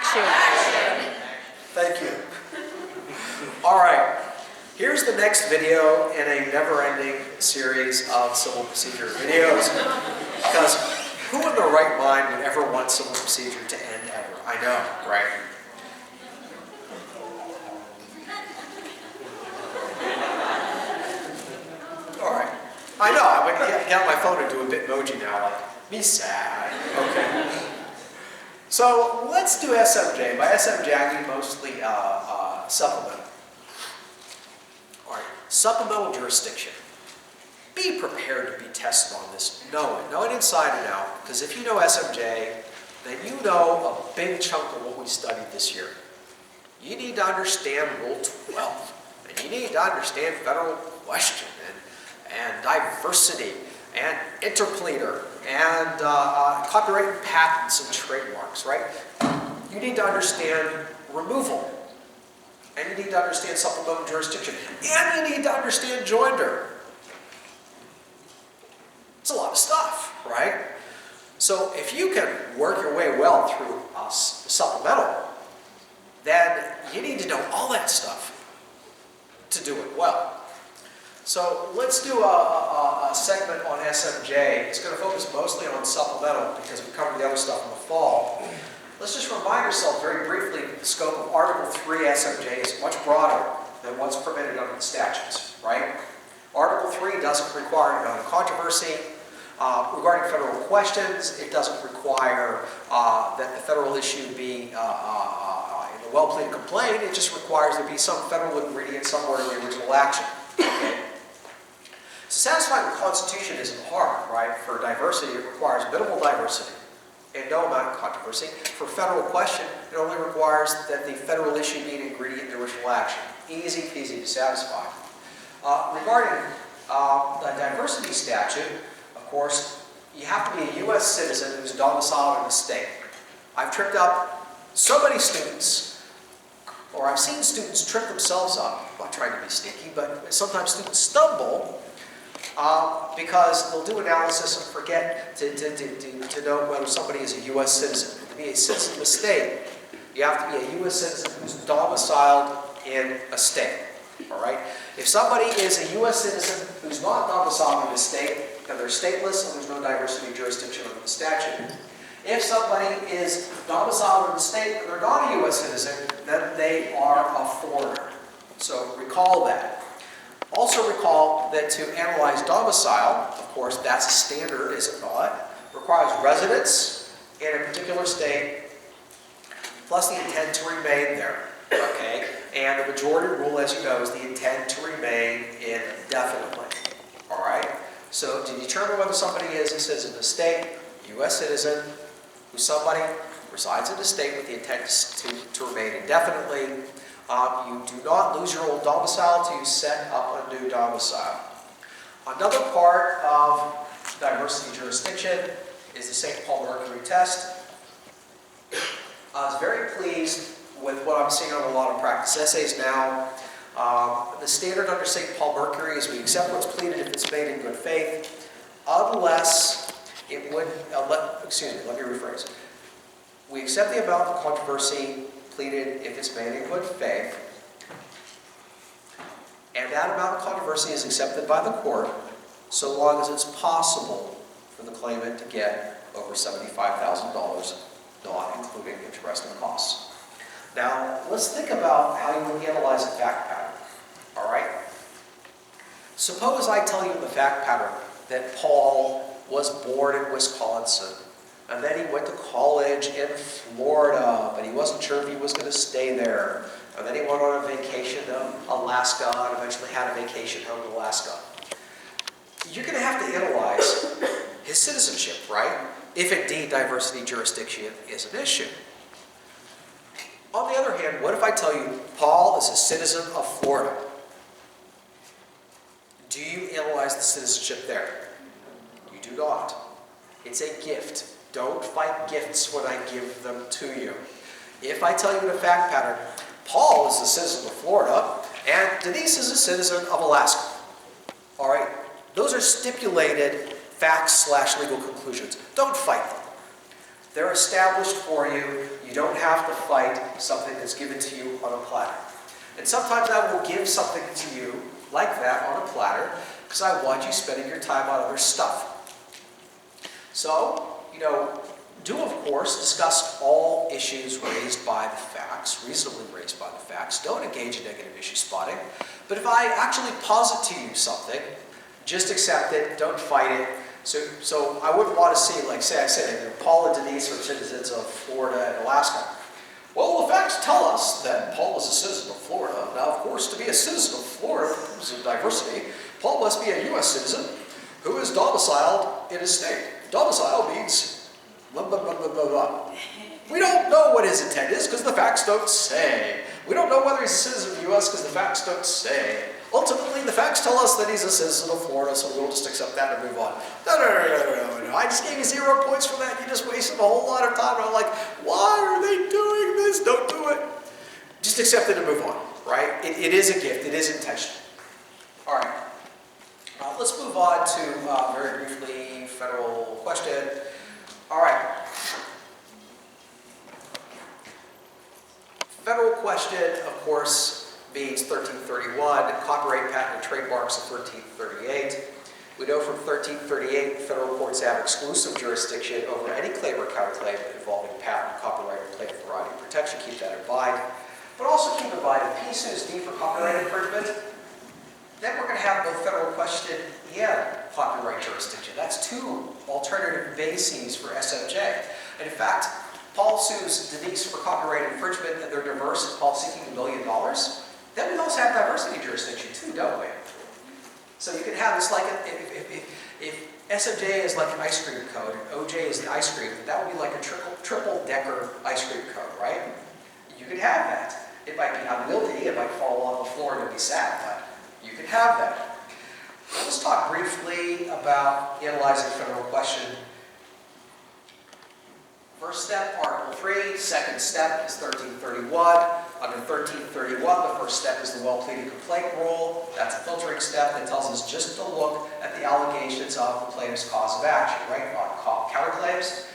Action. Thank you. All right. Here's the next video in a never-ending series of civil procedure videos. Because who in their right mind would ever want civil procedure to end ever? I know, right? All right. I know. I'm going to get on my phone and do a Bitmoji now, like, me sad. Okay. So let's do SMJ. By SMJ, I mean mostly supplemental. All right, supplemental jurisdiction. Be prepared to be tested on this. Know it inside and out. Because if you know SMJ, then you know a big chunk of what we studied this year. You need to understand Rule 12. And you need to understand federal question and diversity and interpleader and copyright and patents and trademarks, right? You need to understand removal. And you need to understand supplemental jurisdiction. And you need to understand joinder. It's a lot of stuff, right? So if you can work your way well through supplemental, then you need to know all that stuff to do it well. So let's do a segment on SMJ. It's going to focus mostly on supplemental because we covered the other stuff in the fall. Let's just remind ourselves very briefly the scope of Article 3 SMJ is much broader than what's permitted under the statutes, right? Article 3 doesn't require no controversy. Regarding federal questions, it doesn't require that the federal issue be in the well-pleaded complaint. It just requires there be some federal ingredient somewhere in the original action. Okay? So satisfying the Constitution isn't hard, right? For diversity, it requires minimal diversity and no amount of controversy. For federal question, it only requires that the federal issue be an ingredient in the original action. Easy peasy to satisfy. Regarding the diversity statute, of course, you have to be a U.S. citizen who's domiciled in the state. I've tripped up so many students, or I've seen students trip themselves up. I'm not trying to be sneaky, but sometimes students stumble because they'll do analysis and forget to know whether somebody is a U.S. citizen. To be a citizen of the state, you have to be a U.S. citizen who's domiciled in a state. All right? If somebody is a U.S. citizen who's not domiciled in a state, then they're stateless and there's no diversity of jurisdiction under the statute. If somebody is domiciled in the state and they're not a U.S. citizen, then they are a foreigner. So recall that. Also recall that to analyze domicile, of course, that's a standard, is it not? Requires residence in a particular state, plus the intent to remain there. Okay? And the majority rule, as you know, is the intent to remain indefinitely. All right? So to determine whether somebody is a citizen of the state, U.S. citizen, who somebody resides in the state with the intent to remain indefinitely, you do not lose your old domicile until you set up a new domicile. Another part of diversity jurisdiction is the St. Paul Mercury test. I was very pleased with what I'm seeing on a lot of practice essays now. The standard under St. Paul Mercury is we accept what's pleaded if it's made in good faith, unless it would, let me rephrase it. We accept the amount of controversy pleaded if it's made in good faith, and that amount of controversy is accepted by the court so long as it's possible for the claimant to get over $75,000, not including interest and costs. Now, let's think about how you would analyze a fact pattern. All right? Suppose I tell you in the fact pattern that Paul was born in Wisconsin, and then he went to college in Florida, but he wasn't sure if he was going to stay there. And then he went on a vacation to Alaska and eventually had a vacation home to Alaska. You're going to have to analyze his citizenship, right? If indeed diversity jurisdiction is an issue. On the other hand, what if I tell you Paul is a citizen of Florida? Do you analyze the citizenship there? You do not. It's a gift. Don't fight gifts when I give them to you. If I tell you in a fact pattern, Paul is a citizen of Florida, and Denise is a citizen of Alaska. All right? Those are stipulated facts/legal conclusions. Don't fight them. They're established for you. You don't have to fight something that's given to you on a platter. And sometimes I will give something to you like that on a platter because I want you spending your time on other stuff. So, do of course discuss all issues raised by the facts, reasonably raised by the facts. Don't engage in negative issue spotting. But if I actually posit to you something, just accept it, don't fight it. So I wouldn't want to see, like say I said, Paul and Denise are citizens of Florida and Alaska. Well, the facts tell us that Paul is a citizen of Florida. Now, of course, to be a citizen of Florida, there's a diversity, Paul must be a U.S. citizen who is domiciled in his state. Domicile means blah, blah, blah, blah, blah, blah. We don't know what his intent is because the facts don't say. We don't know whether he's a citizen of the U.S. because the facts don't say. Ultimately, the facts tell us that he's a citizen of Florida, so we'll just accept that and move on. No. I just gave you 0 points for that. You just wasted a whole lot of time. And I'm like, why are they doing this? Don't do it. Just accept it and move on, right? It is a gift. It is intentional. All right. Let's move on to, very briefly, federal question. All right. Federal question, of course, means 1331, copyright, patent, and trademarks of 1338. We know from 1338 federal courts have exclusive jurisdiction over any claim or counterclaim involving patent, copyright, or claim variety protection. Keep that in mind. But also keep in mind that P sues D for copyright infringement. Then we're going to have both federal question and copyright jurisdiction. That's two alternative bases for SMJ. And in fact, Paul sues Denise for copyright infringement and they're diverse and Paul's seeking $1 million. Then we also have diversity jurisdiction too, don't we? So you can have this like, if SMJ is like an ice cream code and OJ is the ice cream, that would be like a triple-decker ice cream code, right? You could have that. It might be unwieldy, it might fall on the floor and be sad, but you can have that. Let's talk briefly about analyzing federal question. First step, Article 3. Second step is 1331. Under 1331, the first step is the well-pleaded complaint rule. That's a filtering step that tells us just to look at the allegations of the plaintiff's cause of action, right? Not counterclaims,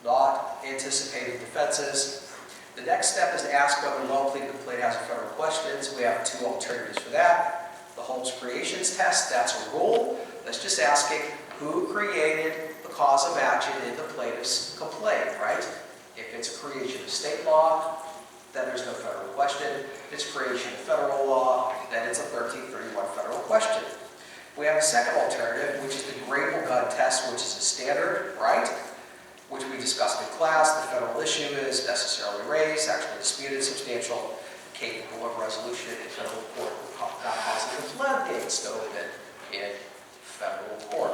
not anticipated defenses. The next step is to ask whether the well-pleaded complaint has a federal questions. We have two alternatives for that. The Holmes creations test, that's a rule. That's just asking who created the cause of action in the plaintiff's complaint, right? If it's a creation of state law, then there's no federal question. If it's creation of federal law, then it's a 1331 federal question. We have a second alternative, which is the Grable gun test, which is a standard, right? Which we discussed in class. The federal issue is necessarily raised, actually disputed, substantial, capable of resolution in federal court, not causing the floodgates to open in federal court.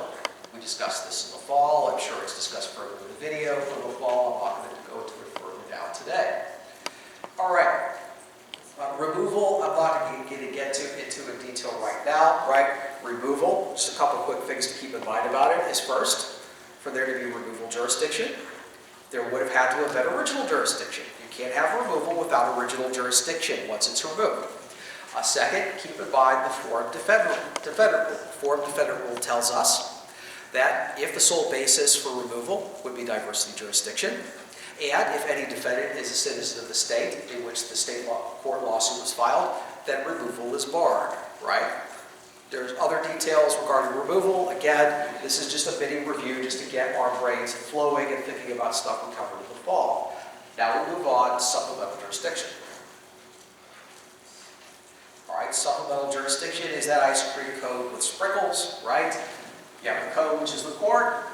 We discussed this in the fall. I'm sure it's discussed further in the video for the fall. I'm not going to go into it further now today. All right. Removal, I'm not going to get into in detail right now, right? Removal, just a couple quick things to keep in mind about it is first, for there to be removal jurisdiction, there would have had to have been original jurisdiction. You can't have removal without original jurisdiction once it's removed. Second, keep in mind the forum defendant rule. The forum defendant rule tells us that if the sole basis for removal would be diversity jurisdiction, and if any defendant is a citizen of the state in which the state court lawsuit was filed, then removal is barred, right? There's other details regarding removal. Again, this is just a mini review just to get our brains flowing and thinking about stuff we covered in the fall. Now we'll move on to supplemental jurisdiction. All right, supplemental jurisdiction is that ice cream code with sprinkles, right? You have the code, which is the court.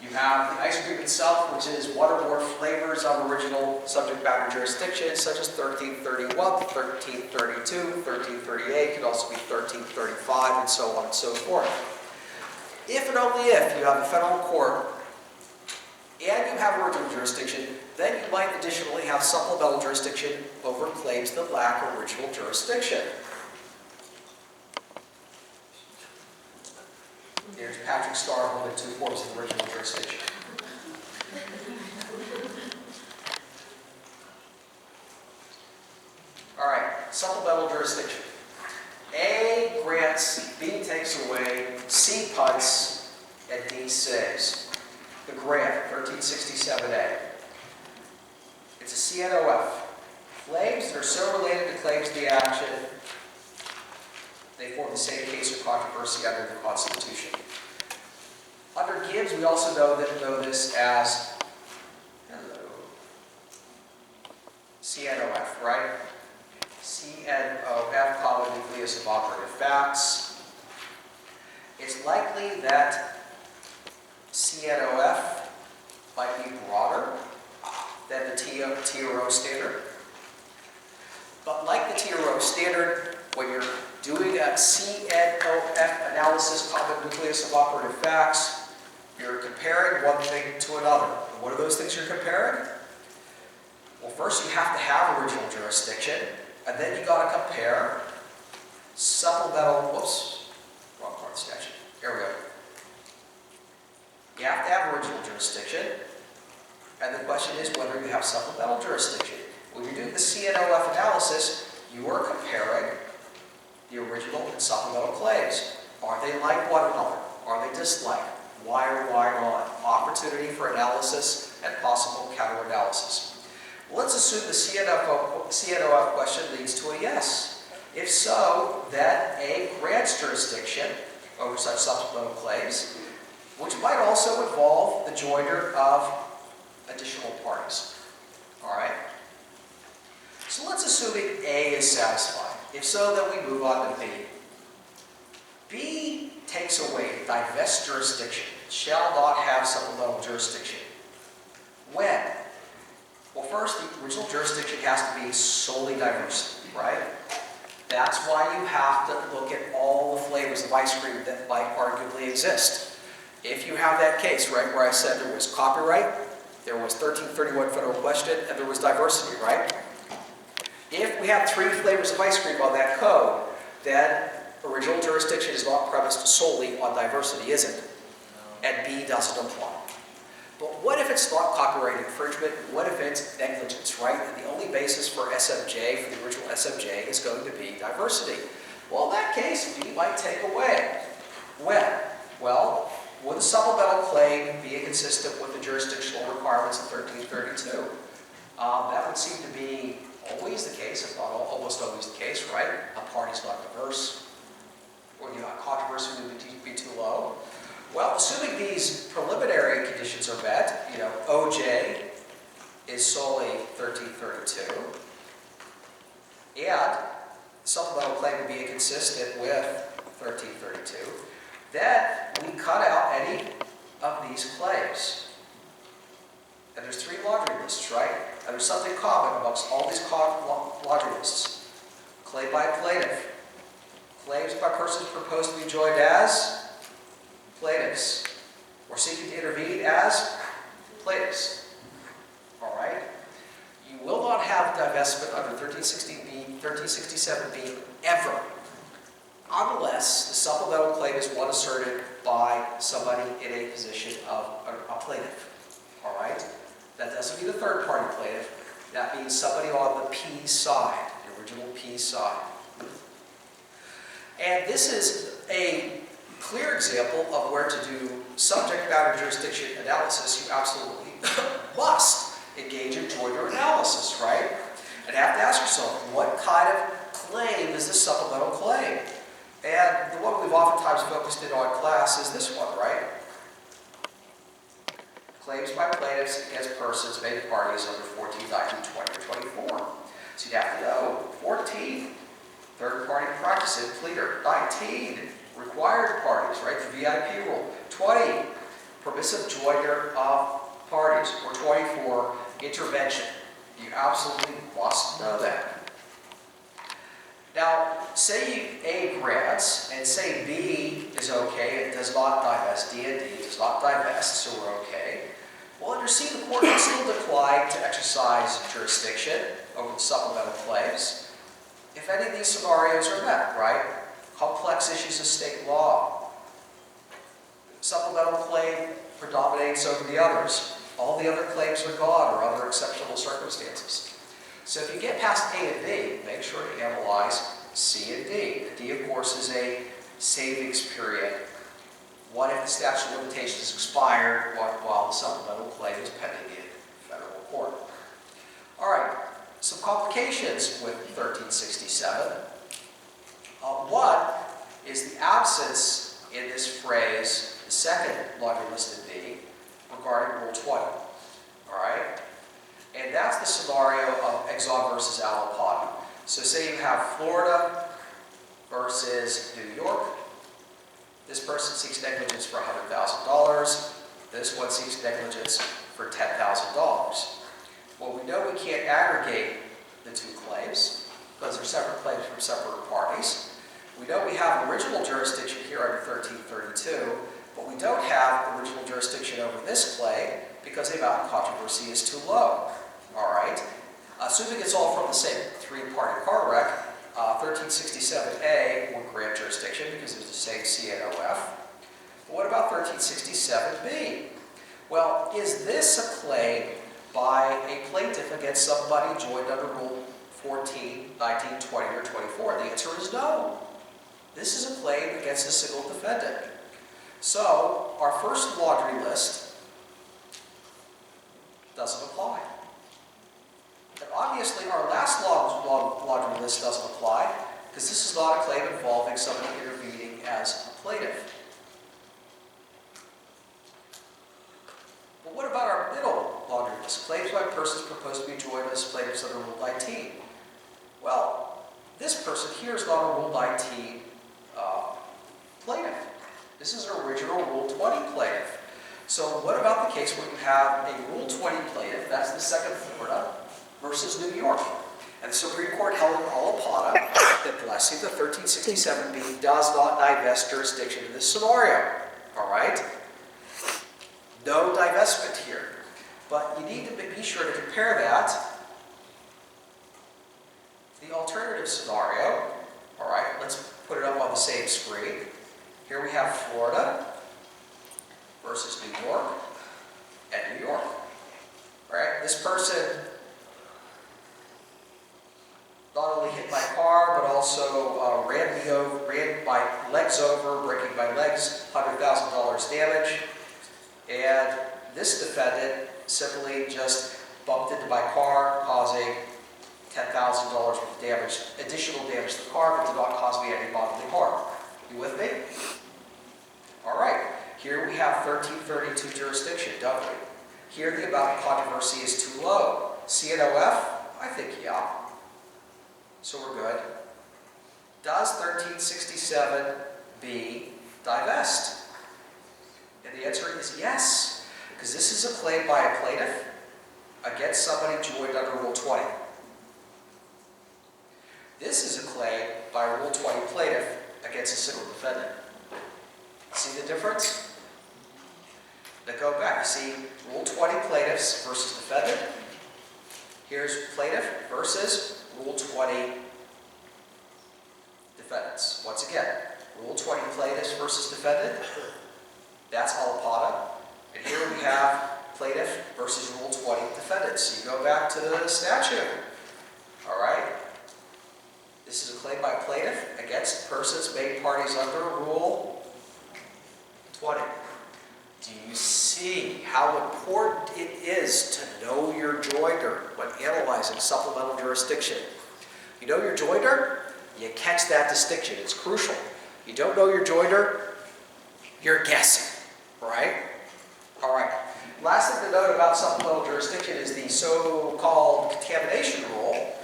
You have the ice cream itself, which is one or more flavors of original subject matter jurisdiction, such as 1331, 1332, 1338, could also be 1335, and so on and so forth. If and only if you have a federal court and you have original jurisdiction, then you might additionally have supplemental jurisdiction over claims that lack original jurisdiction. There's Patrick Starr holding two forms of original jurisdiction. All right, supplemental jurisdiction. A grants, B takes away, C punts, and D saves. the grant, 1367A. It's a CNOF. Claims that are so related to claims of the action, they form the same case or controversy under the Constitution. Under Gibbs, we also know this as CNOF, right? CNOF, common nucleus of operative facts. It's likely that CNOF might be broader than the TRO standard. But like the TRO standard, when you're doing a CNOF analysis, common nucleus of operative facts, you're comparing one thing to another. And what are those things you're comparing? Well, first you have to have original jurisdiction, and then you got to compare supplemental, whoops, wrong part of the statute. Here we go. You have to have original jurisdiction, and the question is whether you have supplemental jurisdiction. When you're doing the CNOF analysis, you are comparing the original and supplemental claims. Are they like one another? Are they dislike? Why or why not? Opportunity for analysis and possible counter-analysis. Let's assume the CNOF question leads to a yes. If so, then A grants jurisdiction over such supplemental claims, which might also involve the joinder of additional parties. All right? So let's assume A is satisfied. If so, then we move on to B. B takes away, divests jurisdiction, shall not have supplemental jurisdiction. When? Well, first, the original jurisdiction has to be solely diverse, right? That's why you have to look at all the flavors of ice cream that might arguably exist. If you have that case, right, where I said there was copyright, there was 1331 federal question, and there was diversity, right? If we have 3 flavors of ice cream on that code, then original jurisdiction is not premised solely on diversity, is it? And B doesn't apply. But what if it's not copyright infringement? What if it's negligence, right? And the only basis for SMJ, for the original SMJ, is going to be diversity. Well, in that case, B might take away. When? Well, would the supplemental claim be inconsistent with the jurisdictional requirements of 1332? That would seem to be always the case, if not almost always the case, right? A party's not diverse, or you got controversy would be too low. Well, assuming these preliminary conditions are met, OJ is solely 1332, and supplemental claim would be inconsistent with 1332, then we cut out any of these claims. And there's 3 laundry lists, right? And there's something common amongst all these laundry lists. Claim by plaintiff. Claims by persons proposed to be joined as plaintiffs, or seeking to intervene as plaintiffs. All right? You will not have divestment under 1360B, 1367B ever, unless the supplemental claim is one asserted by somebody in a position of a plaintiff. All right? That doesn't mean a third-party plaintiff. That means somebody on the P side, the original P side. And this is a clear example of where to do subject matter jurisdiction analysis. You absolutely must engage in joinder analysis, right? And have to ask yourself, what kind of claim is this supplemental claim? And the one we've oftentimes focused in on class is this one, right? Claims by plaintiffs against persons made parties under 14, 19, 20, or 24. So you have to know, 14, third-party practice in pleader. 19, required parties, right, the VIP rule. 20, permissive joinder of parties. Or 24, intervention. You absolutely must know that. Now, say A grants, and say B is okay, it does not divest, D and D does not divest, so we're okay. Well, under C, the court can still decline to exercise jurisdiction over the supplemental claims if any of these scenarios are met, right? Complex issues of state law. Supplemental claim predominates over the others. All the other claims are gone, or other exceptional circumstances. So if you get past A and D, make sure to analyze C and D. The D, of course, is a savings period What if the statute of limitations expired while the supplemental claim is pending in federal court? All right, some complications with 1367. One is the absence in this phrase, the second laundry listed B, regarding Rule 20. All right? And that's the scenario of Exxon versus Alapata. So say you have Florida versus New York. This person seeks negligence for $100,000. This one seeks negligence for $10,000. Well, we know we can't aggregate the two claims because they're separate claims from separate parties. We know we have original jurisdiction here under 1332, but we don't have original jurisdiction over this claim because the amount of controversy is too low. All right? Assuming it's all from the same three-party car wreck, 1367A would grant jurisdiction because it's the same CNOF. But what about 1367B? Well, is this a claim by a plaintiff against somebody joined under Rule 14, 19, 20, or 24? The answer is no. This is a claim against a single defendant. So, our first laundry list doesn't apply. And obviously, our last laundry list doesn't apply because this is not a claim involving somebody intervening as a plaintiff. But what about our middle laundry list? Claims by persons proposed to be joined as plaintiffs under Rule 19. Well, this person here is not a Rule 19 plaintiff. This is an original Rule 20 plaintiff. So what about the case where you have a Rule 20 plaintiff, that's the second Florida, versus New York? And the Supreme Court held in Alapata that blessing the 1367B does not divest jurisdiction in this scenario. All right? No divestment here. But you need to be sure to compare that to the alternative scenario. All right, let's put it up on the same screen. Here we have Florida versus New York and New York. All right, this person not only hit my car, but also ran my legs over, breaking my legs, $100,000 damage. And this defendant simply just bumped into my car, causing $10,000 worth of damage, additional damage to the car, but did not cause me any bodily harm. You with me? All right. Here we have 1332 jurisdiction, don't we? Here the amount of controversy is too low. CNOF? I think yeah. So we're good. Does 1367B divest? And the answer is yes, because this is a claim by a plaintiff against somebody joined under Rule 20. This is a claim by a Rule 20 plaintiff against a single defendant. See the difference? Now go back. You see Rule 20 plaintiffs versus defendant. Here's plaintiff versus Rule 20 defendants. Once again, Rule 20 plaintiffs versus defendant. That's Alapata. And here we have plaintiff versus Rule 20 defendants. So you go back to the statute. All right? This is a claim by plaintiff against persons made parties under Rule 20. Do you see how important it is to know your joinder when analyzing supplemental jurisdiction? You know your joinder, you catch that distinction. It's crucial. You don't know your joinder, you're guessing, right? All right. Last thing to note about supplemental jurisdiction is the so-called contamination rule.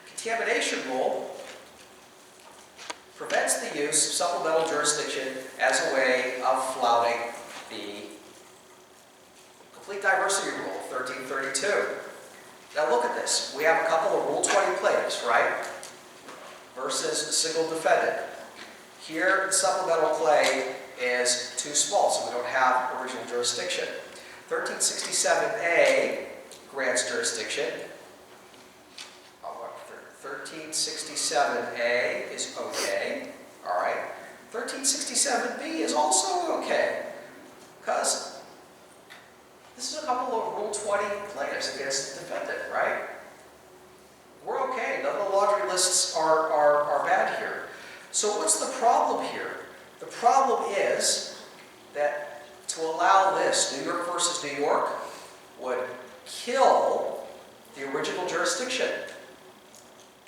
Contamination rule prevents the use of supplemental jurisdiction as a way of flouting the complete diversity rule of 1332. Now look at this. We have a couple of Rule 20 plaintiffs, right? Versus a single defendant. Here, the supplemental claim is too small, so we don't have original jurisdiction. 1367A grants jurisdiction. 1367A is okay, all right. 1367B is also okay, because this is a couple of Rule 20 plaintiffs against the defendant, right? We're okay. None of the laundry lists are bad here. So what's the problem here? The problem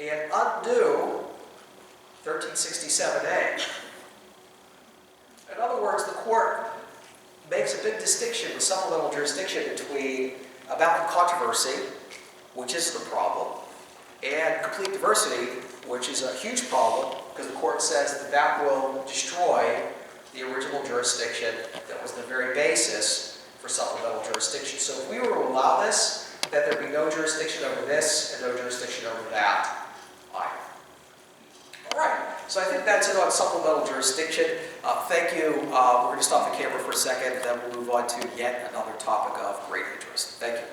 and undo 1367A. In other words, the court makes a big distinction with supplemental jurisdiction between about controversy, which is the problem, and complete diversity, which is a huge problem because the court says that that will destroy the original jurisdiction that was the very basis for supplemental jurisdiction. So if we were to allow this, then there'd be no jurisdiction over this and no jurisdiction over that either. All right, so I think that's it on supplemental jurisdiction. Thank you. We're going to stop the camera for a second, and then we'll move on to yet another topic of great interest. Thank you.